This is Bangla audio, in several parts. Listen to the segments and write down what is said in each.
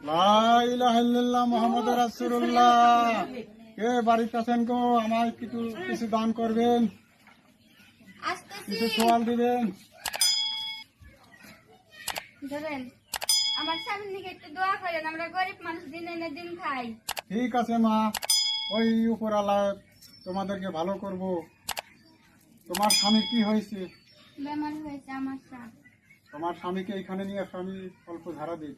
লা ইলাহা ইল্লাল্লাহ মুহাম্মাদুর রাসূলুল্লাহ। কে বাড়িতে আছেন গো? আমায় কিছু দান করবেন, কিছু সওয়াল দিবেন। ধরেন আমার স্বামীর দিকে একটু দোয়া করেন, আমরা গরিব মানুষ, দিন এনে দিন খাই। ঠিক আছে মা, ওই উপরওয়ালা তোমাদেরকে ভালো করব। তোমার স্বামী কি হয়েছে? বেমার হয়েছে আমার স্বামী। তোমার স্বামীকে এখানে নিয়ে আসো, আমি অল্প ধারা দিই।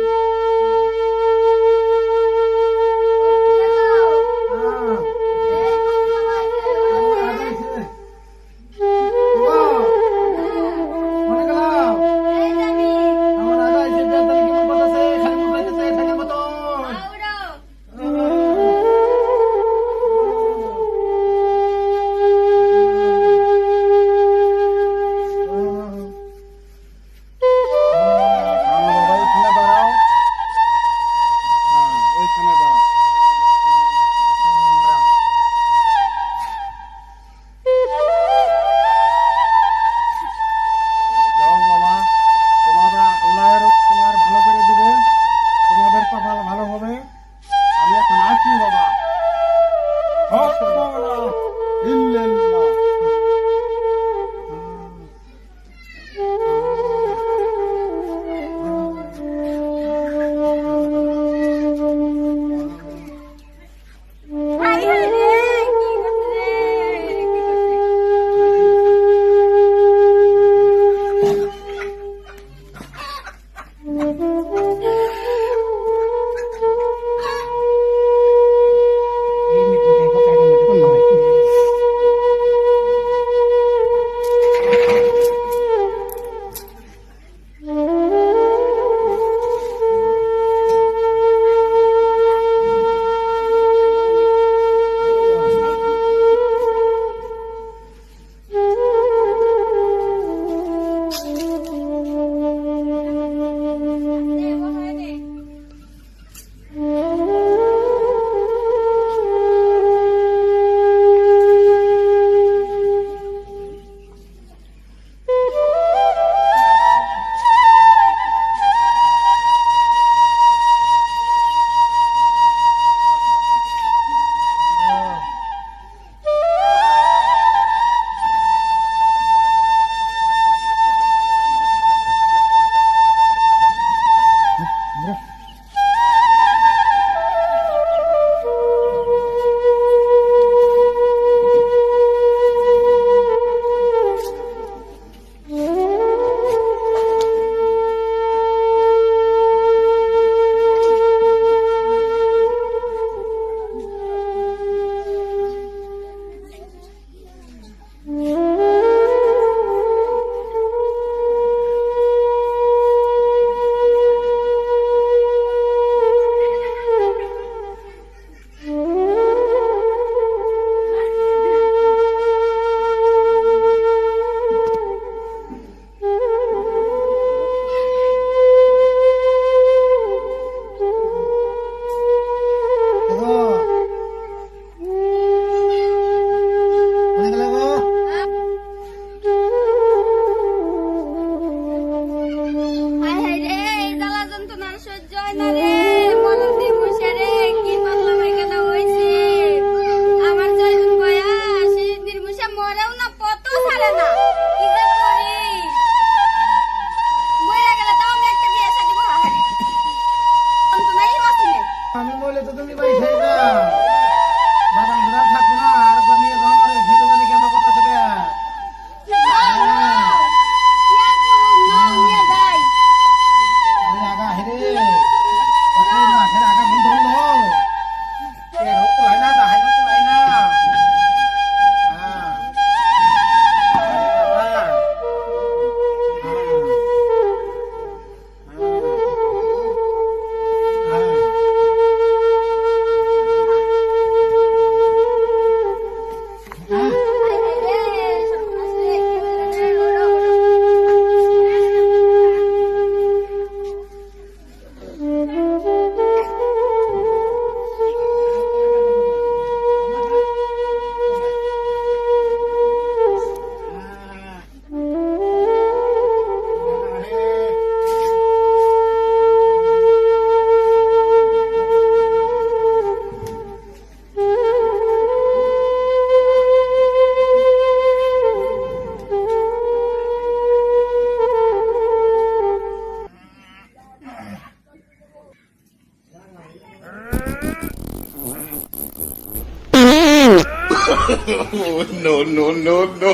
no, no, no, no.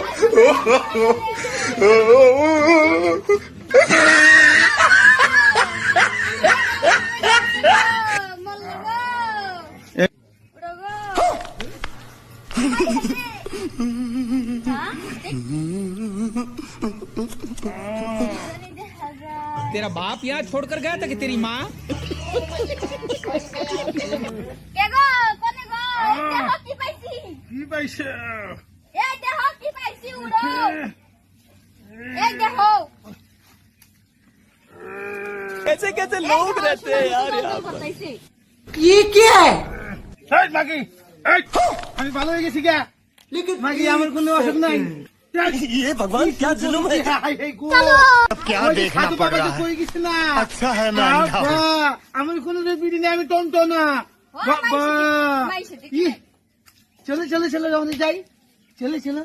तेरा बाप यहाँ छोड़कर गया था कि तेरी माँ? কি পাইছে कैसे कैसे लोग रहते हैं यार यहाँ पर। এই মাগি এই আমি ভালো হয়ে গেছি গা মাগি আমার কোনো অসুখ নাই ये भगवान क्या जुल्म है। अब क्या देखना पड़ रहा है। अच्छा है मैं अंधा हूँ। আমার কোনো বিড়ি নেই আমি টনটো না বাবা চলো চলো চলো রওনা যাই চলো চলো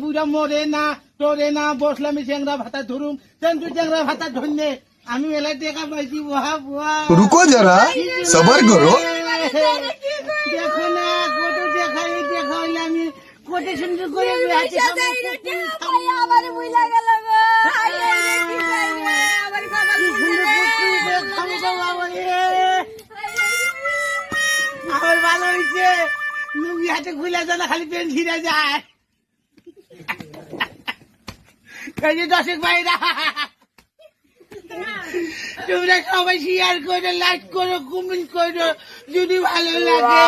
বুড়া মরে না তোরে না বসলাম চ্যাংরা ভাতা ধরুম তুই চ্যাংরা ভাতা ধরলে আমি এলা দেখা পাইছি বুহা বুহা रुको जरा सबर करो দেখো না কত দেখাই দেখাইলে আমি কত সুন্দর করে আমার ভালো হয়েছে লুঙ্গি হাতে খুলে যায় না খালি পেন ছিঁড়ে যায় এই যে দর্শক ভাইরা তোমরা সবাই শেয়ার করো লাইক করো কমেন্ট করো যদি ভালো লাগে